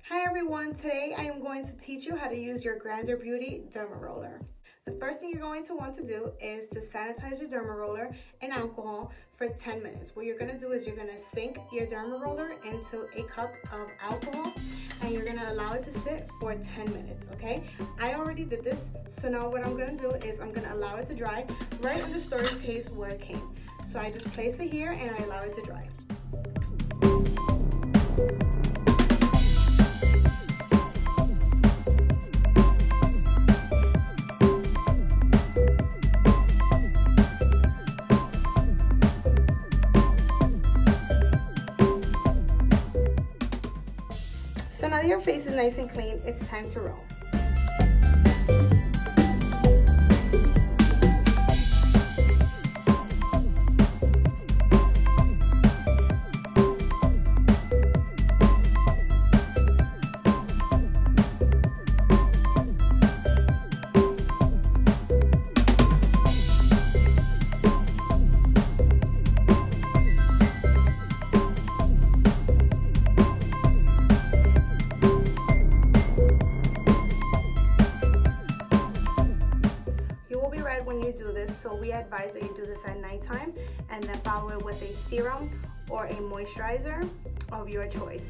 Hi everyone, today I am going to teach you how to use your Grandeur Beauty Derma Roller. The first thing you're going to want to do is to sanitize your derma roller in alcohol for 10 minutes. What you're going to do is you're going to sink your derma roller into a cup of alcohol and you're going to allow it to sit for 10 minutes, okay? I already did this, so now what I'm going to do is I'm going to allow it to dry right in the storage case where it came. So I just place it here and I allow it to dry. So now that your face is nice and clean, it's time to roll. When you do this, so we advise that you do this at nighttime and then follow it with a serum or a moisturizer of your choice.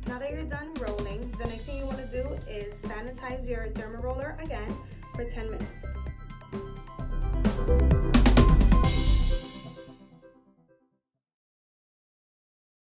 Now that you're done rolling, the next thing you want to do is sanitize your derma roller again for 10 minutes.